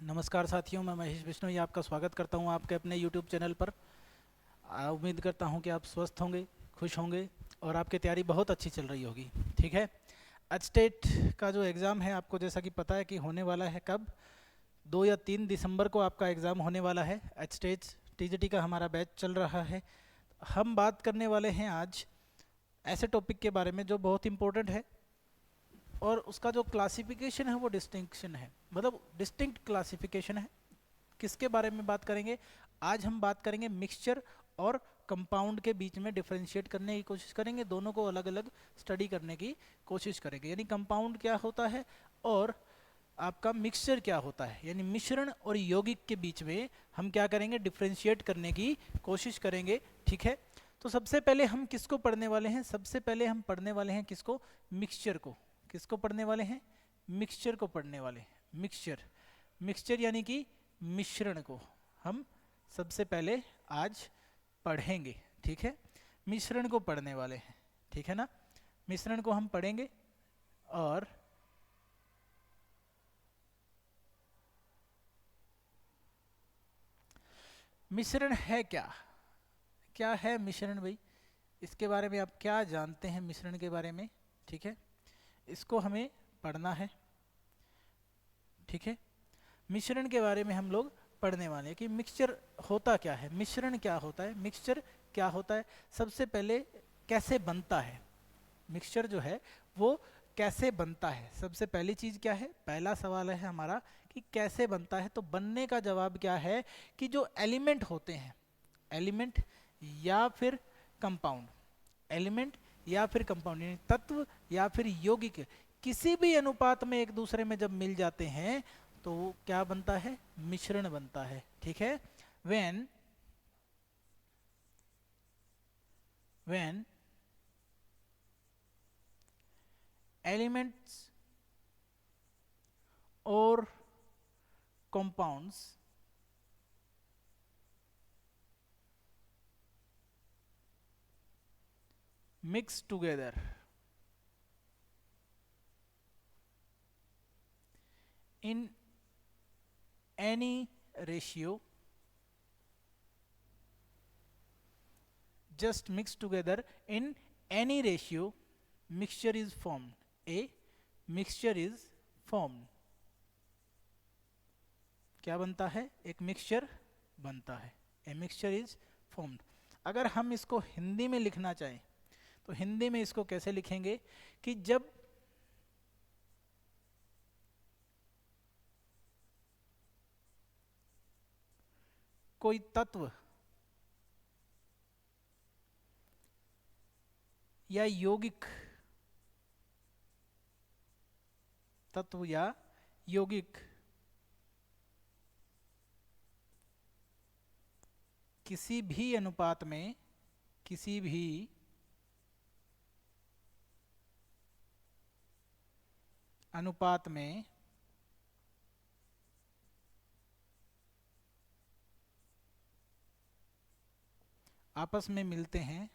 नमस्कार साथियों, मैं महेश बिश्नोई आपका स्वागत करता हूं आपके अपने YouTube चैनल पर। उम्मीद करता हूं कि आप स्वस्थ होंगे, खुश होंगे और आपकी तैयारी बहुत अच्छी चल रही होगी। ठीक है। आज स्टेट का जो एग्ज़ाम है आपको जैसा कि पता है कि होने वाला है कब, 2 या 3 दिसंबर को आपका एग्ज़ाम होने वाला है। एच स्टेट टीजीटी का हमारा बैच चल रहा है। हम बात करने वाले हैं आज ऐसे टॉपिक के बारे में जो बहुत इंपॉर्टेंट है और उसका जो क्लासिफिकेशन है वो डिस्टिंक्शन है, मतलब डिस्टिंक्ट क्लासिफिकेशन है। किसके बारे में बात करेंगे? आज हम बात करेंगे मिक्सचर और कंपाउंड के बीच में डिफरेंशिएट करने की कोशिश करेंगे, दोनों को अलग अलग स्टडी करने की कोशिश करेंगे। यानी कंपाउंड क्या होता है और आपका मिक्सचर क्या होता है, यानी मिश्रण और यौगिक के बीच में हम क्या करेंगे, डिफरेंशिएट करने की कोशिश करेंगे। ठीक है। तो सबसे पहले हम किसको पढ़ने वाले हैं? सबसे पहले हम पढ़ने वाले हैं किसको? मिक्सचर को। किसको पढ़ने वाले हैं? मिक्सचर को पढ़ने वाले हैं। मिक्सचर, मिक्सचर यानी कि मिश्रण को हम सबसे पहले आज पढ़ेंगे। ठीक है। मिश्रण को पढ़ने वाले हैं, ठीक है ना। मिश्रण को हम पढ़ेंगे और मिश्रण है क्या? क्या है मिश्रण भाई? इसके बारे में आप क्या जानते हैं मिश्रण के बारे में? ठीक है, इसको हमें पढ़ना है। ठीक है। मिश्रण के बारे में हम लोग पढ़ने वाले हैं कि मिक्सचर होता क्या है, मिश्रण क्या होता है, मिक्सचर क्या होता है, सबसे पहले कैसे बनता है मिक्सचर जो है वो कैसे बनता है। सबसे पहली चीज क्या है, पहला सवाल है हमारा कि कैसे बनता है। तो बनने का जवाब क्या है कि जो एलिमेंट होते हैं, एलिमेंट या फिर कंपाउंड, एलिमेंट या फिर कंपाउंड यानी तत्व या फिर यौगिक किसी भी अनुपात में एक दूसरे में जब मिल जाते हैं तो वो क्या बनता है? मिश्रण बनता है। ठीक है। when when elements or compounds mix together in any ratio, just mix together in any ratio, mixture is formed. A mixture is formed. क्या बनता है? एक मिक्सचर बनता है। A mixture is formed. अगर हम इसको हिंदी में लिखना चाहें तो हिंदी में इसको कैसे लिखेंगे कि जब कोई तत्व या यौगिक, तत्व या यौगिक किसी भी अनुपात में, किसी भी अनुपात में आपस में मिलते हैं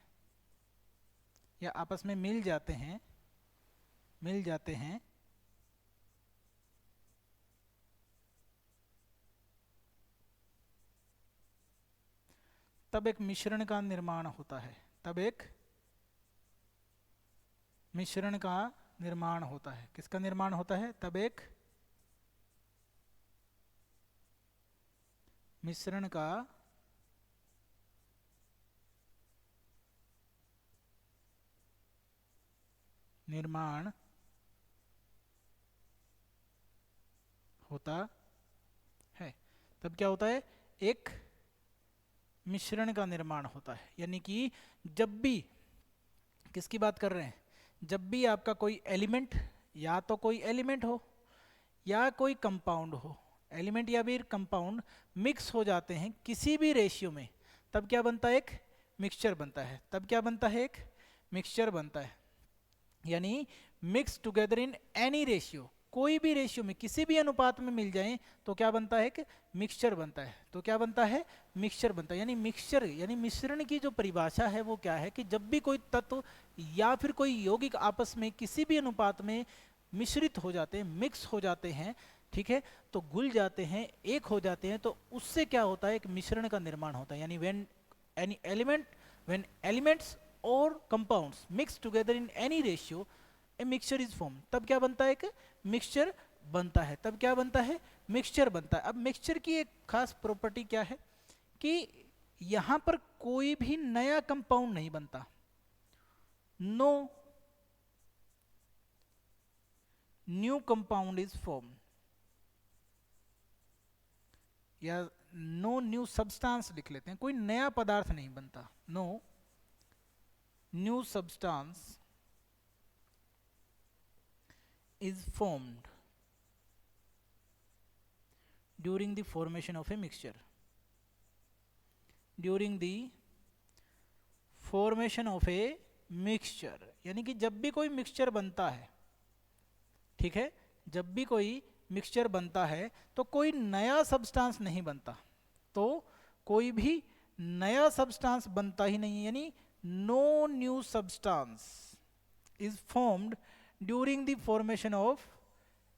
या आपस में मिल जाते हैं, मिल जाते हैं, तब एक मिश्रण का निर्माण होता है। तब एक मिश्रण का निर्माण होता है। किसका निर्माण होता है? तब एक मिश्रण का निर्माण होता है। तब क्या होता है? एक मिश्रण का निर्माण होता है। यानी कि जब भी, किसकी बात कर रहे हैं? जब भी आपका कोई एलिमेंट, या तो कोई एलिमेंट हो या कोई कंपाउंड हो, एलिमेंट या फिर कंपाउंड मिक्स हो जाते हैं किसी भी रेशियो में, तब क्या बनता है? एक मिक्सचर बनता है। तब क्या बनता है? एक मिक्सचर बनता है। यानी mix together in any ratio, कोई भी रेशियो में किसी भी अनुपात में मिल जाएं तो क्या बनता है? एक मिक्सचर बनता है। तो क्या बनता है? मिक्सचर बनता है। यानी मिक्सचर यानी मिश्रण की जो परिभाषा है वो क्या है कि जब भी कोई तत्व या फिर कोई यौगिक आपस में किसी भी अनुपात में मिश्रित हो जाते हैं, मिक्स हो जाते हैं, ठीक है, तो घुल जाते हैं, एक हो जाते हैं, तो उससे क्या होता है, एक मिश्रण का निर्माण होता है। यानी when elements or compounds mix together in any ratio a mixture is formed। तब क्या बनता है, एक मिक्सचर बनता है। तब क्या बनता है, मिक्सचर बनता है। अब मिक्सचर की एक खास प्रॉपर्टी क्या है कि यहां पर कोई भी नया कंपाउंड नहीं बनता, no new compound is form, या नो न्यू सब्सटेंस लिख लेते हैं, कोई नया पदार्थ नहीं बनता, no new substance is formed during the formation of a mixture, during the formation of a mixture. यानी कि जब भी कोई मिक्सचर बनता है, ठीक है, जब भी कोई मिक्सचर बनता है तो कोई नया सब्सटेंस नहीं बनता, तो कोई भी नया सब्सटेंस बनता ही नहीं है। यानी no new substance is formed during the formation of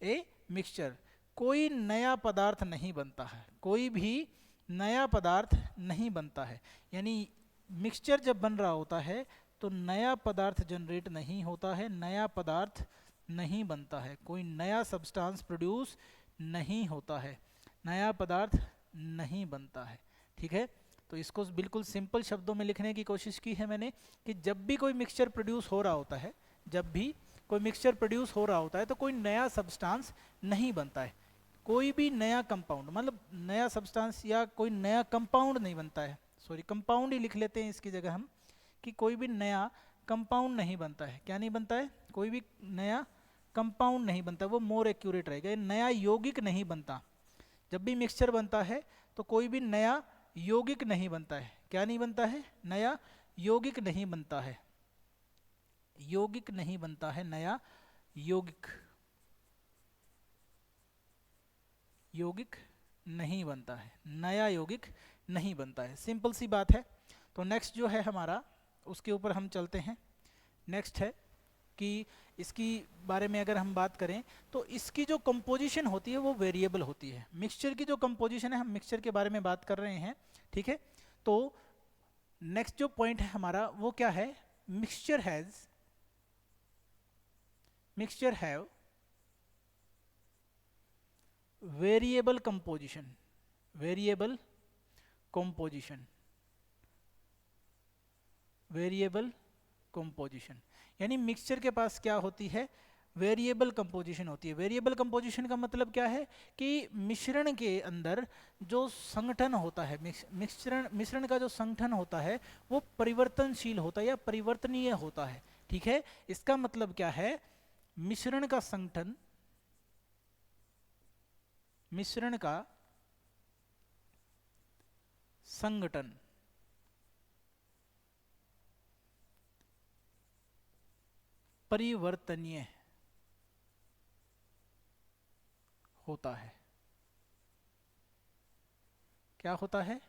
a mixture. कोई नया पदार्थ नहीं बनता है, कोई भी नया पदार्थ नहीं बनता है। यानी मिक्सचर जब बन रहा होता है तो नया पदार्थ जनरेट नहीं होता है, नया पदार्थ नहीं बनता है, कोई नया सब्सटेंस प्रोड्यूस नहीं होता है, नया पदार्थ नहीं बनता है। ठीक है, तो इसको बिल्कुल सिंपल शब्दों में लिखने की कोशिश की है मैंने कि जब भी कोई मिक्सचर प्रोड्यूस हो रहा होता है, जब भी कोई मिक्सचर प्रोड्यूस हो रहा होता है तो कोई नया सब्सटेंस नहीं बनता है, कोई भी नया कंपाउंड, मतलब नया सब्सटेंस या कोई नया कंपाउंड नहीं बनता है, सॉरी कंपाउंड ही लिख लेते हैं इसकी जगह हम, कि कोई भी नया कंपाउंड नहीं बनता है। क्या नहीं बनता है, कोई भी नया कंपाउंड नहीं बनता, वो मोर एक्यूरेट रहेगा। नया यौगिक नहीं बनता, जब भी मिक्सचर बनता है तो कोई भी नया यौगिक नहीं बनता है। क्या नहीं बनता है, नया यौगिक नहीं बनता है, यौगिक नहीं बनता है, नया यौगिक, यौगिक नहीं बनता है, नया यौगिक नहीं बनता है। सिंपल सी बात है। तो नेक्स्ट जो है हमारा, उसके ऊपर हम चलते हैं। नेक्स्ट है कि इसकी बारे में अगर हम बात करें तो इसकी जो कंपोजिशन होती है वो वेरिएबल होती है। मिक्सचर की जो कंपोजिशन है, हम मिक्सचर के बारे में बात कर रहे हैं, ठीक है। तो नेक्स्ट जो पॉइंट है हमारा वो क्या है, mixture have variable composition, variable composition, variable composition. यानी मिक्सचर के पास क्या होती है, वेरिएबल कंपोजिशन होती है। वेरिएबल कंपोजिशन का मतलब क्या है कि मिश्रण के अंदर जो संगठन होता है, मिश्रण का जो संगठन होता है वो परिवर्तनशील होता है या परिवर्तनीय होता है। ठीक है, इसका मतलब क्या है, मिश्रण का संगठन, मिश्रण का संगठन परिवर्तनीय होता है। क्या होता है,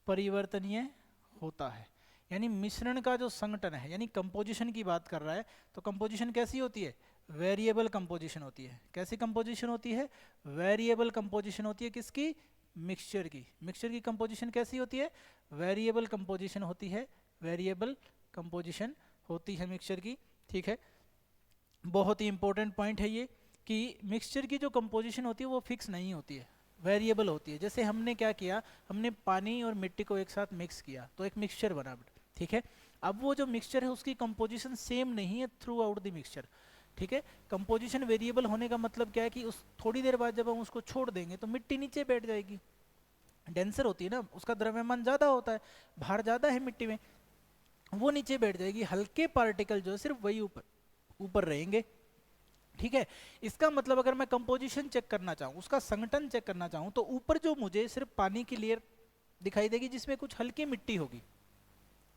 परिवर्तनीय होता है। यानी मिश्रण का जो संगठन है, यानी कंपोजिशन की बात कर रहा है, तो कंपोजिशन कैसी होती है, वेरिएबल कंपोजिशन होती है। कैसी कंपोजिशन होती है, वेरिएबल कंपोजिशन होती है। किसकी, मिक्सचर की। मिक्सचर की कंपोजिशन कैसी होती है, वेरिएबल कंपोजिशन होती है, वेरिएबल कंपोजिशन होती है मिक्सचर की। ठीक है, बहुत ही इंपॉर्टेंट पॉइंट है ये कि मिक्सचर की जो कंपोजिशन होती है वो फिक्स नहीं होती है, वेरिएबल होती है। जैसे हमने क्या किया, हमने पानी और मिट्टी को एक साथ मिक्स किया तो एक मिक्सचर बना, ठीक है। अब वो जो मिक्सचर है उसकी कंपोजिशन सेम नहीं है थ्रू आउट द मिक्सचर, ठीक है। कंपोजिशन वेरिएबल होने का मतलब क्या है कि उस थोड़ी देर बाद जब हम उसको छोड़ देंगे तो मिट्टी नीचे बैठ जाएगी, डेंसर होती है ना, उसका द्रव्यमान ज़्यादा होता है, भार ज़्यादा है मिट्टी में, वो नीचे बैठ जाएगी। हल्के पार्टिकल जो है सिर्फ वही ऊपर रहेंगे। ठीक है, इसका मतलब अगर मैं कंपोजिशन चेक करना चाहूँ, उसका संगठन चेक करना चाहूँ, तो ऊपर जो मुझे सिर्फ पानी की लेयर दिखाई देगी जिसमें कुछ हल्की मिट्टी होगी।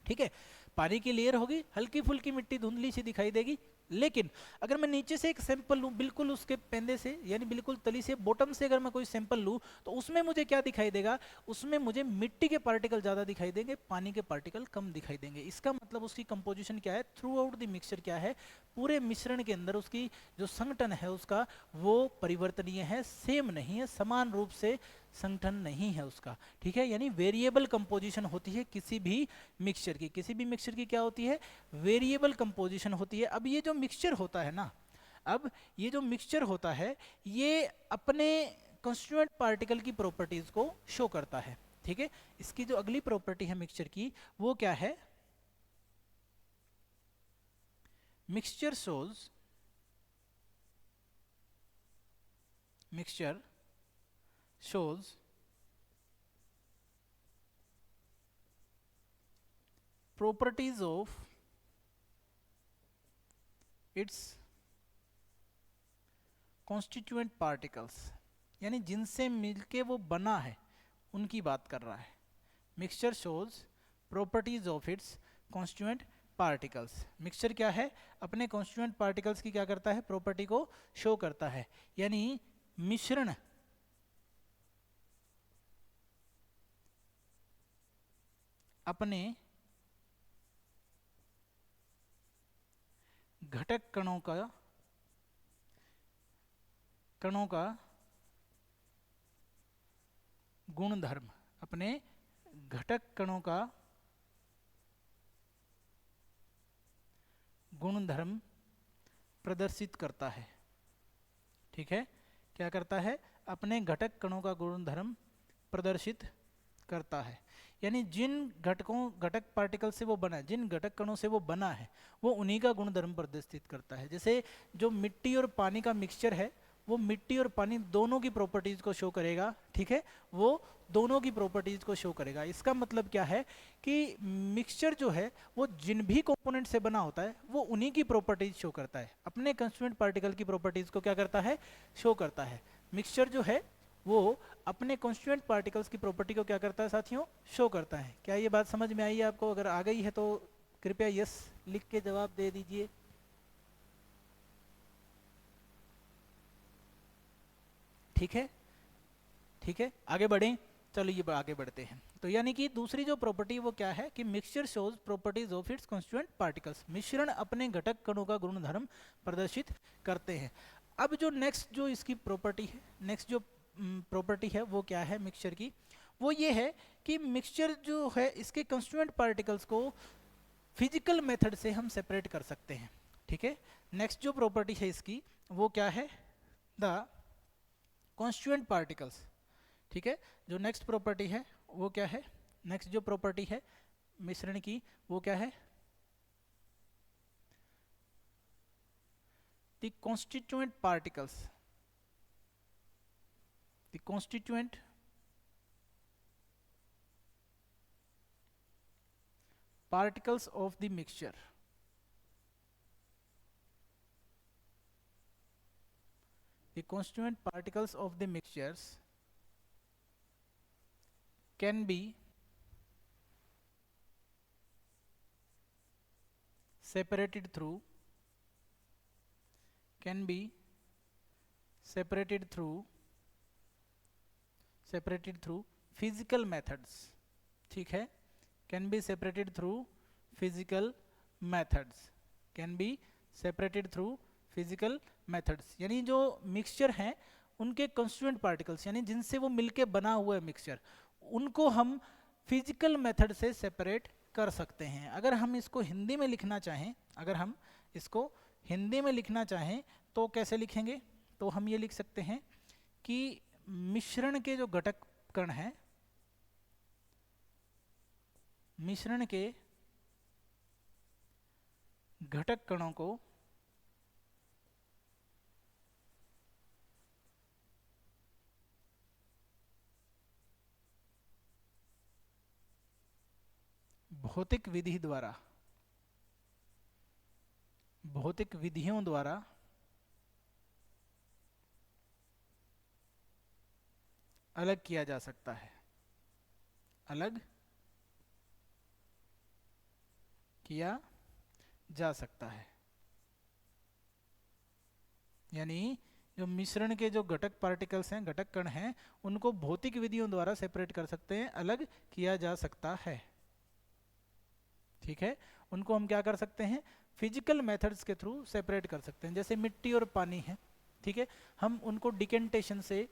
ठीक है, पानी की लेयर होगी, हल्की फुल्की मिट्टी धुंधली सी दिखाई देगी, लेकिन अगर मैं नीचे से एक सैंपल लूँ, बिल्कुल उसके पेंदे से यानी बिल्कुल तली से बॉटम से अगर मैं कोई सैंपल लूँ, तो उसमें मुझे क्या दिखाई देगा, उसमें मुझे मिट्टी के पार्टिकल ज़्यादा दिखाई देंगे, पानी के पार्टिकल कम दिखाई देंगे। इसका मतलब उसकी कंपोजिशन क्या है, थ्रू आउट द मिक्सचर क्या है, पूरे मिश्रण के अंदर उसकी जो संगठन है उसका वो परिवर्तनीय है, सेम नहीं है, समान रूप से संगठन नहीं है उसका। ठीक है, यानी वेरिएबल कंपोजिशन होती है किसी भी मिक्सचर की। किसी भी मिक्सचर की क्या होती है, वेरिएबल कंपोजिशन होती है। अब ये जो मिक्सचर होता है ना, अब ये जो मिक्सचर होता है ये अपने कंस्टिट्यूएंट पार्टिकल की प्रॉपर्टीज को शो करता है। ठीक है, इसकी जो अगली प्रॉपर्टी है मिक्सचर की वो क्या है, mixture shows, mixture shows properties of its constituent particles, यानी जिनसे मिलके वो बना है उनकी बात कर रहा है। Mixture shows properties of its constituent particles. Mixture क्या है, अपने कॉन्स्टिट्यूएंट पार्टिकल्स की क्या करता है, प्रॉपर्टी को शो करता है। यानी मिश्रण अपने घटक कणों का गुणधर्म, अपने घटक कणों का गुणधर्म प्रदर्शित करता है। ठीक है, क्या करता है, अपने घटक कणों का गुणधर्म प्रदर्शित करता है। यानी जिन घटक पार्टिकल से वो बना है, जिन घटक कणों से वो बना है, वो उन्हीं का गुणधर्म प्रदर्शित करता है। जैसे जो मिट्टी और पानी का मिक्सचर है, वो मिट्टी और पानी दोनों की प्रॉपर्टीज को शो करेगा। ठीक है, वो दोनों की प्रॉपर्टीज को शो करेगा। इसका मतलब क्या है कि मिक्सचर जो है वो जिन भी कंपोनेंट से बना होता है वो उन्हीं की प्रॉपर्टीज शो करता है, अपने कंस्टिट्यूएंट पार्टिकल की प्रॉपर्टीज को क्या करता है, शो करता है। मिक्सचर जो है वो अपने कॉन्स्टिट्यूएंट पार्टिकल्स की प्रॉपर्टी को क्या करता है साथियों, शो करता है। क्या ये बात समझ में आई है आपको? अगर आ गई है तो कृपया यस लिख के जवाब दे दीजिए। ठीक है, ठीक है, आगे बढ़ें। चलो ये आगे बढ़ते हैं। तो यानी कि दूसरी जो प्रॉपर्टी वो क्या है कि mixture shows properties of its constituent particles, मिश्रण अपने घटक कणों का गुणधर्म प्रदर्शित करते हैं। अब जो नेक्स्ट जो इसकी प्रॉपर्टी है, नेक्स्ट जो प्रॉपर्टी है वो क्या है मिक्सचर की, वो ये है कि मिक्सचर जो है इसके कंस्टिट्यूएंट पार्टिकल्स को फिजिकल मेथड से हम सेपरेट कर सकते हैं। ठीक है, नेक्स्ट जो प्रॉपर्टी है इसकी वो क्या है, द कॉन्स्टिट्यूएंट पार्टिकल्स। ठीक है, जो नेक्स्ट प्रॉपर्टी है वो क्या है, नेक्स्ट जो प्रॉपर्टी है मिश्रण की वो क्या है, the constituent particles, the constituent particles of the mixture, the constituent particles of the mixtures can be separated through, can be separated through physical methods। ठीक है, can be separated through physical methods, can be separated through physical methods। यानी जो mixture हैं उनके constituent particles यानी जिनसे वो मिलके बना हुआ है मिक्सचर, उनको हम फिजिकल मेथड से सेपरेट कर सकते हैं। अगर हम इसको हिंदी में लिखना चाहें, अगर हम इसको हिंदी में लिखना चाहें तो कैसे लिखेंगे, तो हम ये लिख सकते हैं कि मिश्रण के जो घटक कण हैं, मिश्रण के घटक कणों को भौतिक विधि द्वारा, भौतिक विधियों द्वारा अलग किया जा सकता है, अलग किया जा सकता है। यानी जो मिश्रण के जो घटक पार्टिकल्स हैं, घटक कण हैं, उनको भौतिक विधियों द्वारा सेपरेट कर सकते हैं, अलग किया जा सकता है। ठीक है, उनको हम क्या कर सकते हैं, फिजिकल मेथड्स के थ्रू सेपरेट कर सकते हैं। जैसे मिट्टी और पानी है, ठीक है, हम उनको डिकेंटेशन से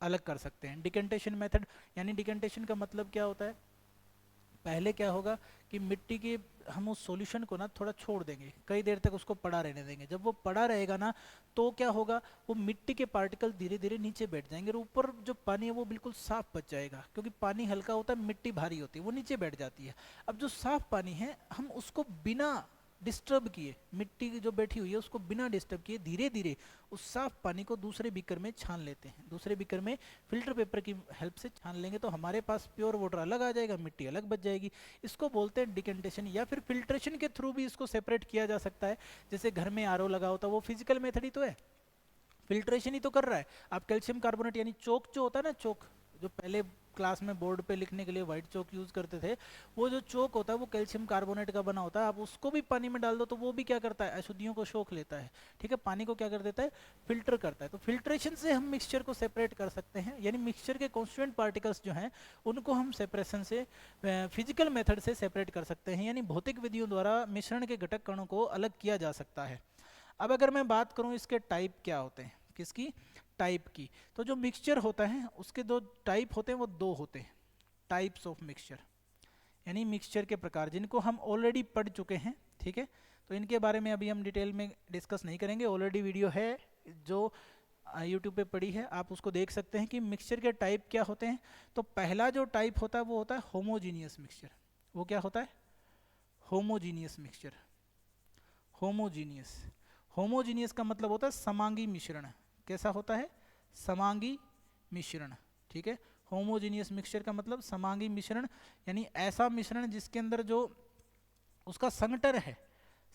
अलग कर सकते हैं। डिकेंटेशन मेथड, यानी डिकेंटेशन का मतलब क्या होता है, पहले क्या होगा कि मिट्टी के हम उस सॉल्यूशन को ना थोड़ा छोड़ देंगे, कई देर तक उसको पड़ा रहने देंगे। जब वो पड़ा रहेगा ना तो क्या होगा, वो मिट्टी के पार्टिकल धीरे धीरे नीचे बैठ जाएंगे और ऊपर जो पानी है वो बिल्कुल साफ बच जाएगा, क्योंकि पानी हल्का होता है, मिट्टी भारी होती है, वो नीचे बैठ जाती है। अब जो साफ पानी है हम उसको बिना डिस्टर्ब किए, मिट्टी की जो बैठी हुई है उसको बिना डिस्टर्ब किए धीरे धीरे उस साफ पानी को दूसरे बीकर में छान लेते हैं। दूसरे बीकर में फिल्टर पेपर की हेल्प से छान लेंगे तो हमारे पास प्योर वाटर अलग आ जाएगा, मिट्टी अलग बच जाएगी। इसको बोलते हैं डिकेंटेशन, या फिर फिल्ट्रेशन के थ्रू भी इसको सेपरेट किया जा सकता है। जैसे घर में आरओ लगा होता है, वो फिजिकल मेथड ही तो है, फिल्ट्रेशन ही तो कर रहा है। आप कैल्शियम कार्बोनेट यानी चोक जो होता है ना, चोक जो पहले क्लास में बोर्ड पे लिखने के लिए व्हाइट चोक यूज करते थे, वो जो चोक होता है वो कैल्शियम कार्बोनेट का बना होता है। आप उसको भी पानी में डाल दो तो वो भी क्या करता है, अशुद्धियों को सोख लेता है। ठीक है, पानी को क्या कर देता है, फिल्टर करता है। तो फिल्ट्रेशन से हम मिक्सचर को सेपरेट कर सकते हैं, यानी मिक्सचर के कॉन्स्टिट्यूएंट पार्टिकल्स जो हैं उनको हम सेपरेशन से, फिजिकल मेथड से सेपरेट कर सकते हैं, यानी भौतिक विधियों द्वारा मिश्रण के घटक कणों को अलग किया जा सकता है। अब अगर मैं बात करूं इसके टाइप क्या होते हैं, किसकी, टाइप की, तो जो मिक्सचर होता है उसके दो टाइप होते हैं, वो दो होते हैं, टाइप्स ऑफ मिक्सचर, यानी मिक्सचर के प्रकार, जिनको हम ऑलरेडी पढ़ चुके हैं। ठीक है, तो इनके बारे में अभी हम डिटेल में डिस्कस नहीं करेंगे, ऑलरेडी वीडियो है जो यूट्यूब पे पड़ी है, आप उसको देख सकते हैं कि मिक्सचर के टाइप क्या होते हैं। तो पहला जो टाइप होता है वो होता है होमोजीनियस मिक्सचर। वो क्या होता है, होमोजीनियस मिक्सचर। होमोजीनियस, होमोजीनियस का मतलब होता है समांगी मिश्रण। कैसा होता है, समांगी मिश्रण। ठीक है, होमोजीनियस मिक्सचर का मतलब समांगी मिश्रण, यानी ऐसा मिश्रण जिसके अंदर जो उसका संगठन है,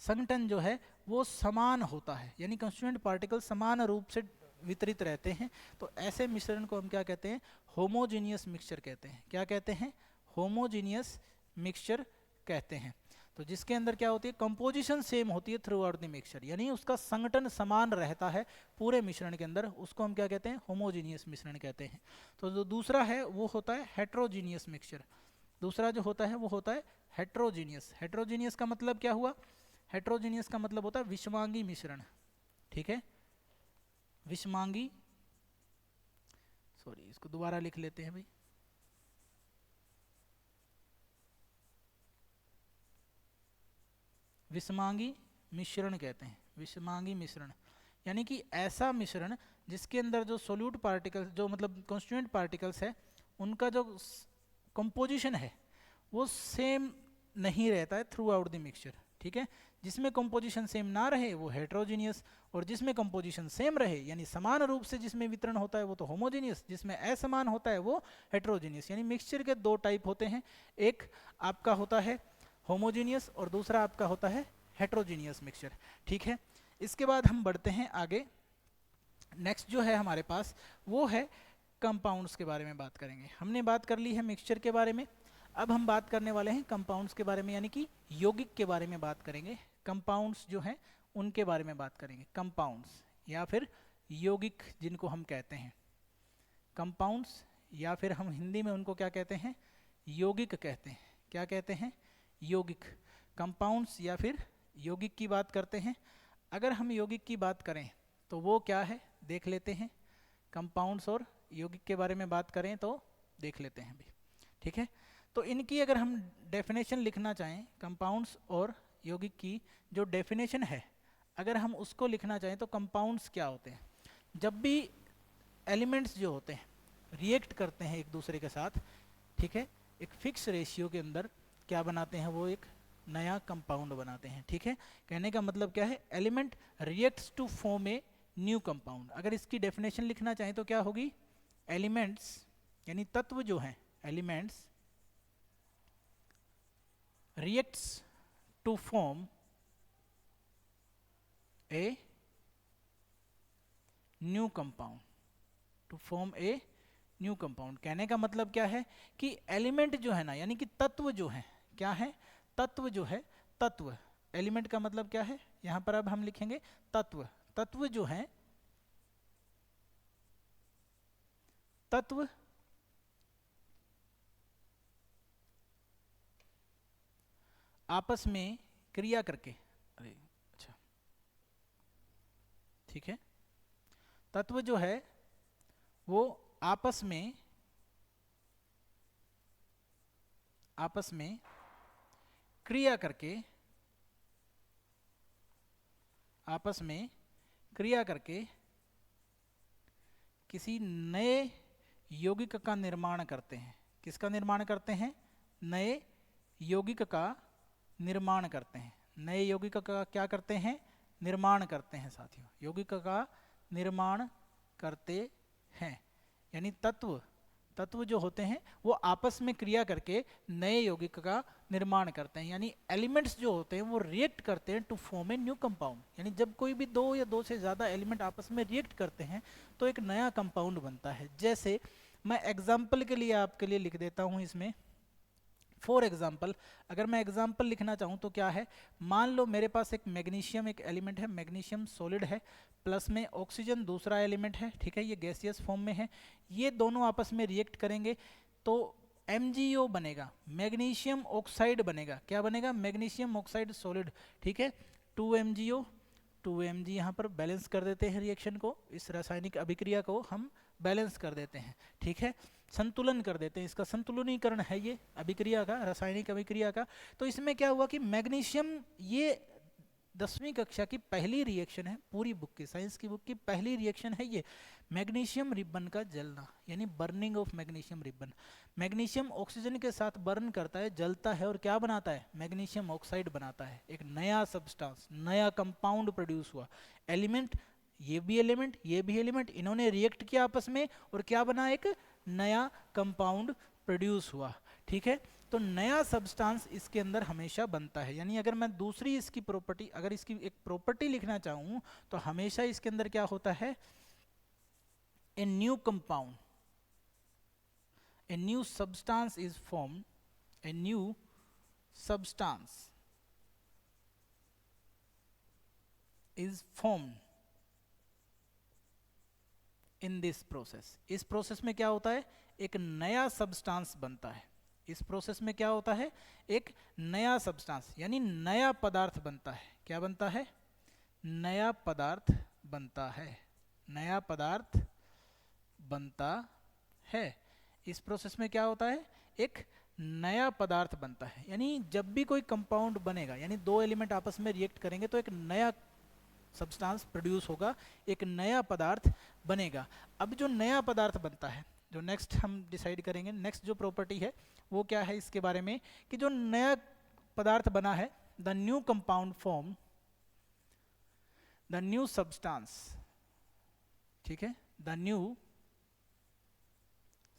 संगठन जो है वो समान होता है, यानी कंस्टिट्यूएंट पार्टिकल समान रूप से वितरित रहते हैं। तो ऐसे मिश्रण को हम क्या कहते हैं, होमोजीनियस मिक्सचर कहते हैं। क्या कहते हैं, होमोजीनियस मिक्सचर कहते हैं। तो जिसके अंदर क्या होती है, कंपोजिशन सेम होती है थ्रू आउट द मिक्सचर, यानी उसका संगठन समान रहता है पूरे मिश्रण के अंदर, उसको हम क्या कहते हैं, होमोजीनियस मिश्रण कहते हैं। तो जो दूसरा है वो होता है हेट्रोजीनियस मिक्सचर। दूसरा जो होता है वो होता है हेट्रोजीनियस। हेट्रोजीनियस का मतलब क्या हुआ, हेट्रोजीनियस का मतलब होता है विषमांगी मिश्रण। ठीक है, विषमांगी, सॉरी इसको दोबारा लिख लेते हैं भाई, विषमांगी मिश्रण कहते हैं, विषमांगी मिश्रण, यानी कि ऐसा मिश्रण जिसके अंदर जो सोल्यूट पार्टिकल्स, जो मतलब कॉन्स्टिट्यूएंट पार्टिकल्स है, उनका जो कंपोजिशन है वो सेम नहीं रहता है थ्रू आउट द मिक्सचर। ठीक है, जिसमें कंपोजिशन सेम ना रहे वो हेट्रोजीनियस, और जिसमें कंपोजिशन सेम रहे यानी समान रूप से जिसमें वितरण होता है वो तो होमोजीनियस, जिसमें असमान होता है वो हेट्रोजीनियस। यानी मिक्सचर के दो टाइप होते हैं, एक आपका होता है होमोजीनियस और दूसरा आपका होता है हेट्रोजीनियस मिक्सचर। ठीक है, इसके बाद हम बढ़ते हैं आगे। नेक्स्ट जो है हमारे पास वो है कंपाउंड्स के बारे में बात करेंगे। हमने बात कर ली है मिक्सचर के बारे में, अब हम बात करने वाले हैं कंपाउंड्स के बारे में, यानी कि यौगिक के बारे में बात करेंगे। कंपाउंड्स जो हैं उनके बारे में बात करेंगे, कंपाउंड्स या फिर यौगिक जिनको हम कहते हैं, कंपाउंड्स या फिर हम हिंदी में उनको क्या कहते हैं, यौगिक कहते हैं। क्या कहते हैं, यौगिक। कंपाउंड्स या फिर यौगिक की बात करते हैं। अगर हम यौगिक की बात करें तो वो क्या है देख लेते हैं, कंपाउंड्स और यौगिक के बारे में बात करें तो देख लेते हैं भी। ठीक है, तो इनकी अगर हम डेफिनेशन लिखना चाहें, कंपाउंड्स और यौगिक की जो डेफिनेशन है अगर हम उसको लिखना चाहें तो कंपाउंड्स क्या होते हैं, जब भी एलिमेंट्स जो होते हैं रिएक्ट करते हैं एक दूसरे के साथ, ठीक है, एक फिक्स रेशियो के अंदर क्या बनाते हैं, वो एक नया कंपाउंड बनाते हैं। ठीक है, कहने का मतलब क्या है, element reacts to form a new compound. अगर इसकी डेफिनेशन लिखना चाहें तो क्या होगी, एलिमेंट्स यानी तत्व जो हैं, elements reacts to form a new compound, to form a new compound। कहने का मतलब क्या है कि एलिमेंट जो है ना, यानी कि तत्व जो है, क्या है, तत्व जो है, तत्व, एलिमेंट का मतलब क्या है, यहाँ पर अब हम लिखेंगे तत्व। तत्व जो है तत्व आपस में क्रिया करके, अरे अच्छा ठीक है, तत्व जो है वो आपस में क्रिया करके, आपस में क्रिया करके किसी नए यौगिक का निर्माण करते हैं। किसका निर्माण करते हैं? नए यौगिक का निर्माण करते हैं। नए यौगिक का क्या करते हैं? निर्माण करते हैं साथियों, यौगिक का निर्माण करते हैं। यानी तत्व जो होते हैं वो आपस में क्रिया करके नए यौगिक का निर्माण करते हैं। यानी एलिमेंट्स जो होते हैं वो रिएक्ट करते हैं to form a new compound. यानी जब कोई भी दो या दो से ज़्यादा एलिमेंट आपस में रिएक्ट करते हैं तो एक नया कंपाउंड बनता है। जैसे मैं एग्जाम्पल के लिए आपके लिए लिख देता हूँ इसमें, फॉर एग्जाम्पल अगर मैं एग्जाम्पल लिखना चाहूँ तो क्या है, मान लो मेरे पास एक मैग्नीशियम एक एलिमेंट है, मैग्नीशियम सॉलिड है, प्लस में ऑक्सीजन दूसरा एलिमेंट है, ठीक है, ये गैसियस फॉर्म में है। ये दोनों आपस में रिएक्ट करेंगे तो MgO बनेगा, मैग्नीशियम ऑक्साइड बनेगा। क्या बनेगा? मैग्नीशियम ऑक्साइड सॉलिड, ठीक है। 2MgO 2Mg यहाँ पर बैलेंस कर देते हैं रिएक्शन को, इस रासायनिक अभिक्रिया को हम बैलेंस कर देते हैं, ठीक है, संतुलन कर देते हैं। इसका संतुलनीकरण है ये अभिक्रिया का, रासायनिक अभिक्रिया का। तो इसमें क्या हुआ कि मैग्नीशियम, ये 10वीं कक्षा की पहली रिएक्शन है, पूरी बुक की, साइंस की बुक की पहली रिएक्शन है ये, मैग्नीशियम रिबन का जलना, यानी burning of magnesium ribbon. Magnesium oxygen के साथ बर्न करता है, जलता है और क्या बनाता है? मैग्नीशियम ऑक्साइड बनाता है। एक नया सब्सटेंस, नया कंपाउंड प्रोड्यूस हुआ। एलिमेंट, ये भी एलिमेंट, ये भी एलिमेंट, इन्होंने रिएक्ट किया आपस में और क्या बना? एक नया कंपाउंड प्रोड्यूस हुआ, ठीक है। तो नया सब्सटेंस इसके अंदर हमेशा बनता है। यानी अगर मैं दूसरी इसकी प्रॉपर्टी, अगर इसकी एक प्रॉपर्टी लिखना चाहूँ तो हमेशा इसके अंदर क्या होता है? ए new compound, a new substance is formed, a new substance is formed in this process. इस प्रोसेस में क्या होता है? एक नया सब्सटेंस बनता है। इस प्रोसेस में क्या होता है? एक नया सब्सटेंस, यानी नया पदार्थ बनता है। क्या बनता है? नया पदार्थ बनता है, नया पदार्थ बनता है। इस प्रोसेस में क्या होता है? एक नया पदार्थ बनता है। यानी जब भी कोई कंपाउंड बनेगा, यानी दो एलिमेंट आपस में रिएक्ट करेंगे तो एक नया सब्सटेंस प्रोड्यूस होगा, एक नया पदार्थ बनेगा। अब जो नया पदार्थ बनता है, जो नेक्स्ट हम डिसाइड करेंगे, नेक्स्ट जो प्रॉपर्टी है वो क्या है इसके बारे में, कि जो नया पदार्थ बना है, the new compound form, the new substance, ठीक है, the new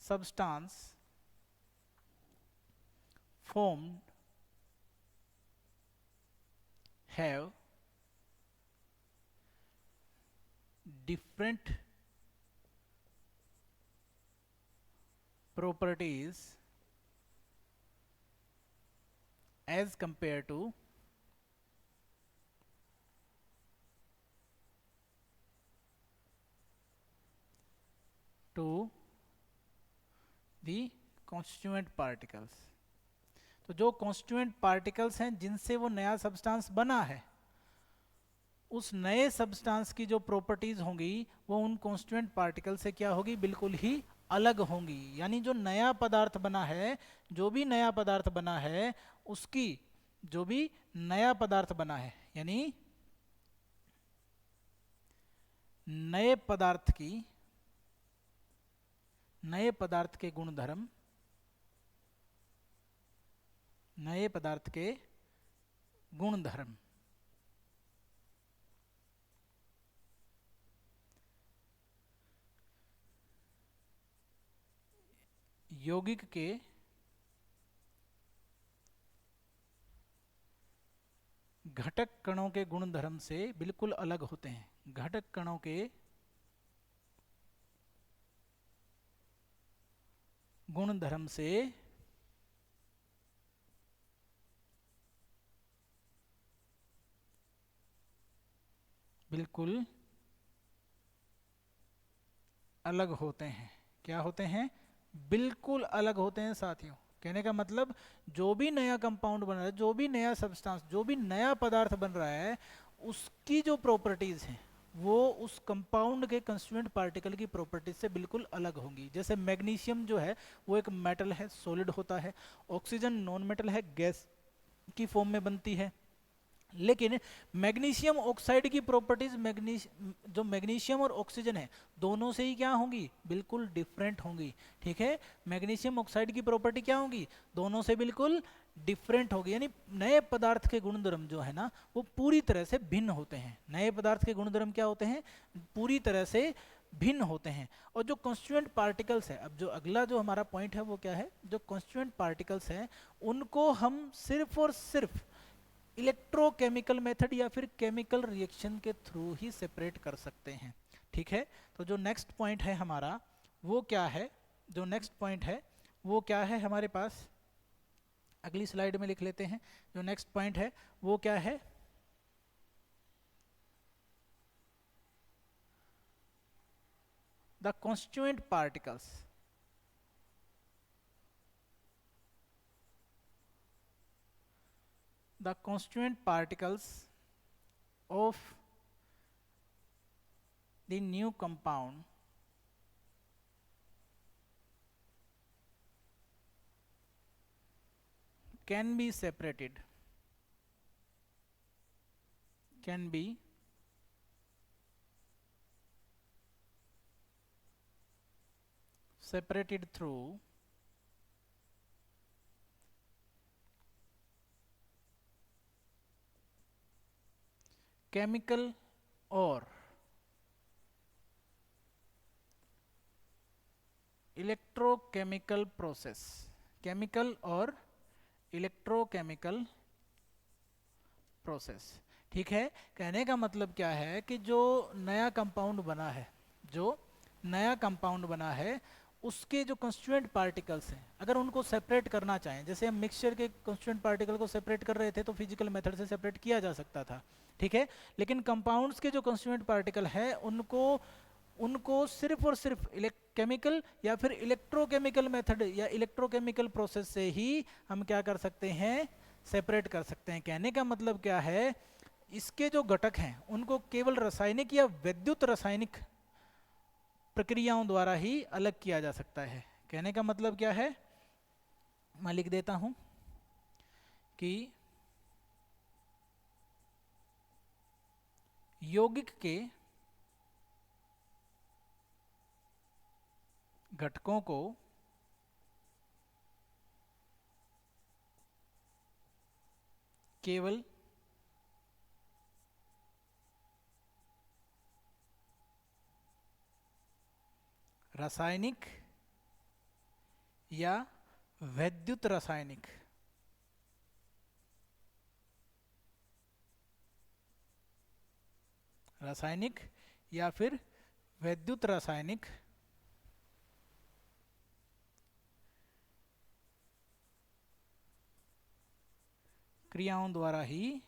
substance formed have different properties as compared to the constituent particles। तो जो कॉन्स्टिट्यूएंट पार्टिकल्स हैं जिनसे वो नया सब्सटेंस बना है, उस नए सब्सटेंस की जो प्रॉपर्टीज होंगी वो उन कॉन्स्टिट्यूएंट पार्टिकल से क्या होगी? बिल्कुल ही अलग होंगी। यानी जो नया पदार्थ बना है, जो भी नया पदार्थ बना है, उसकी, जो भी नया पदार्थ बना है, यानी नए पदार्थ की, नए पदार्थ के गुणधर्म, नए पदार्थ के गुणधर्म यौगिक के घटक कणों के गुणधर्म से बिल्कुल अलग होते हैं। घटक कणों के गुणधर्म से बिल्कुल अलग होते हैं। क्या होते हैं, बिल्कुल अलग होते हैं साथियों। कहने का मतलब जो भी नया कंपाउंड बन रहा है, जो भी नया सब्सटेंस, जो भी नया पदार्थ बन रहा है, उसकी जो प्रॉपर्टीज हैं वो उस कंपाउंड के कंस्टिट्यूएंट पार्टिकल की प्रॉपर्टीज से बिल्कुल अलग होंगी। जैसे मैग्नीशियम जो है वो एक मेटल है, सॉलिड होता है। ऑक्सीजन नॉन मेटल है, गैस की फॉर्म में बनती है। लेकिन मैग्नीशियम ऑक्साइड की प्रॉपर्टीज जो मैग्नीशियम और ऑक्सीजन है दोनों से ही क्या होंगी, बिल्कुल डिफरेंट होंगी। ठीक है, मैग्नीशियम ऑक्साइड की प्रॉपर्टी क्या होंगी, दोनों से बिल्कुल डिफरेंट होगी। यानी नए पदार्थ के गुणधर्म जो है ना वो पूरी तरह से भिन्न होते हैं। नए पदार्थ के गुणधर्म क्या होते हैं, पूरी तरह से भिन्न होते हैं। और जो कॉन्स्टिट्यूएंट पार्टिकल्स है, अब जो अगला जो हमारा पॉइंट है वो क्या है, जो कॉन्स्टिट्यूएंट पार्टिकल्स हैं उनको हम सिर्फ और सिर्फ इलेक्ट्रोकेमिकल मेथड या फिर केमिकल रिएक्शन के थ्रू ही सेपरेट कर सकते हैं। ठीक है, तो जो नेक्स्ट पॉइंट है हमारा वो क्या है, जो नेक्स्ट पॉइंट है वो क्या है हमारे पास, अगली स्लाइड में लिख लेते हैं। जो नेक्स्ट पॉइंट है वो क्या है, the constituent particles. The constituent particles of the new compound can be separated, can be separated through chemical और इलेक्ट्रोकेमिकल प्रोसेस। केमिकल और इलेक्ट्रोकेमिकल प्रोसेस। ठीक है, कहने का मतलब क्या है कि जो नया कंपाउंड बना है, जो नया कंपाउंड बना है उसके जो कंस्टिट्यूएंट पार्टिकल्स हैं अगर उनको सेपरेट करना चाहें, जैसे हम मिक्सचर के कंस्टिट्यूएंट पार्टिकल को सेपरेट कर रहे थे तो फिजिकल मेथड से सेपरेट किया जा सकता था। ठीक है, लेकिन कंपाउंड्स के जो कंस्टिट्यूएंट पार्टिकल है उनको सिर्फ और सिर्फ केमिकल या फिर इलेक्ट्रोकेमिकल मेथड या इलेक्ट्रोकेमिकल प्रोसेस से ही हम क्या कर सकते हैं, सेपरेट कर सकते हैं। कहने का मतलब क्या है, इसके जो घटक हैं उनको केवल रासायनिक या विद्युत रासायनिक प्रक्रियाओं द्वारा ही अलग किया जा सकता है। कहने का मतलब क्या है, मैं लिख देता हूं कि यौगिक के घटकों को केवल रासायनिक या वैद्युत रासायनिक या फिर वैद्युत रासायनिक क्रियाओं द्वारा ही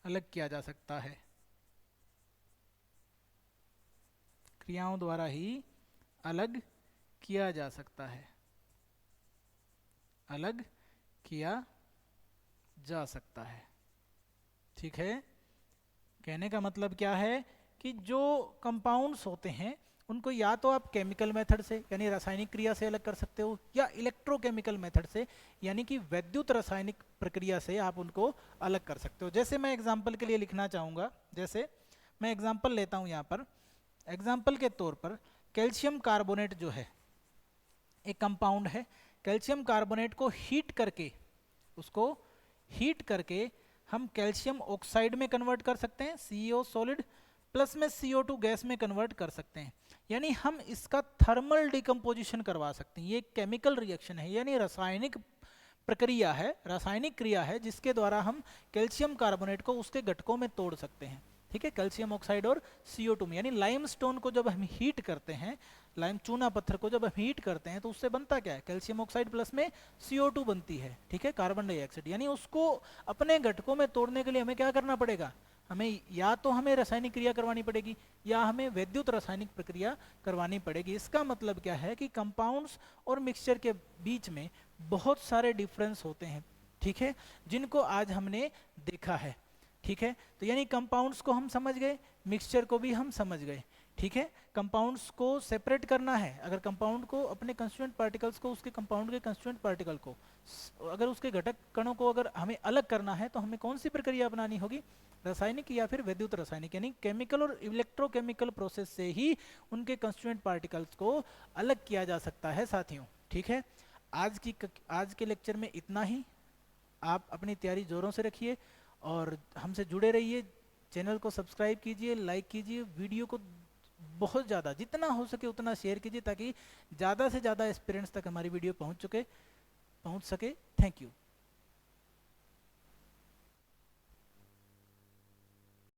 अलग किया जा सकता है। क्रियाओं द्वारा ही अलग किया जा सकता है, अलग किया जा सकता है। ठीक है, कहने का मतलब क्या है कि जो कंपाउंड्स होते हैं उनको या तो आप केमिकल मेथड से यानी रासायनिक क्रिया से अलग कर सकते हो या इलेक्ट्रोकेमिकल मेथड से यानी कि वैद्युत रासायनिक प्रक्रिया से आप उनको अलग कर सकते हो। जैसे मैं एग्जांपल के लिए लिखना चाहूँगा, जैसे मैं एग्जांपल लेता हूँ यहाँ पर, एग्जांपल के तौर पर कैल्शियम कार्बोनेट जो है एक कंपाउंड है। कैल्शियम कार्बोनेट को हीट करके, उसको हीट करके हम कैल्शियम ऑक्साइड में कन्वर्ट कर सकते हैं, CO सॉलिड प्लस में CO2 गैस में कन्वर्ट कर सकते हैं। यानी हम इसका थर्मल डिकम्पोजिशन करवा सकते हैं। ये केमिकल रिएक्शन है यानी रासायनिक प्रक्रिया है, रासायनिक क्रिया है जिसके द्वारा हम कैल्शियम कार्बोनेट को उसके घटकों में तोड़ सकते हैं। ठीक है, कैल्शियम ऑक्साइड और CO2 में, यानी लाइम स्टोन को जब हम हीट करते हैं, लाइम चूना पत्थर को जब हम हीट करते हैं तो उससे बनता क्या है, कैल्शियम ऑक्साइड प्लस में CO2 बनती है। ठीक है, कार्बन डाइऑक्साइड। यानी उसको अपने घटकों में तोड़ने के लिए हमें क्या करना पड़ेगा, हमें या तो हमें रासायनिक क्रिया करवानी पड़ेगी या हमें वैद्युत रासायनिक प्रक्रिया करवानी पड़ेगी। इसका मतलब क्या है कि कंपाउंड्स और मिक्सचर के बीच में बहुत सारे डिफरेंस होते हैं, ठीक है, जिनको आज हमने देखा है। ठीक है, तो यानी कंपाउंड्स को हम समझ गए, मिक्सचर को भी हम समझ गए। ठीक है, कंपाउंड्स को सेपरेट करना है, अगर कंपाउंड को अपने कंस्टिट्यूएंट पार्टिकल्स को उसके कंपाउंड के कंस्टिट्यूएंट पार्टिकल को अगर उसके घटक कणों को अगर हमें अलग करना है तो हमें कौन सी प्रक्रिया अपनानी होगी, रासायनिक या फिर वैद्युत रासायनिक, यानी केमिकल और इलेक्ट्रोकेमिकल प्रोसेस से ही उनके कंस्टिट्यूएंट पार्टिकल्स को अलग किया जा सकता है साथियों। ठीक है, आज के लेक्चर में इतना ही। आप अपनी तैयारी जोरों से रखिए और हमसे जुड़े रहिए, चैनल को सब्सक्राइब कीजिए, लाइक कीजिए, वीडियो को बहुत ज़्यादा जितना हो सके उतना शेयर कीजिए ताकि ज़्यादा से ज़्यादा एस्पिरेंट्स तक हमारी वीडियो पहुंच सके। Thank you.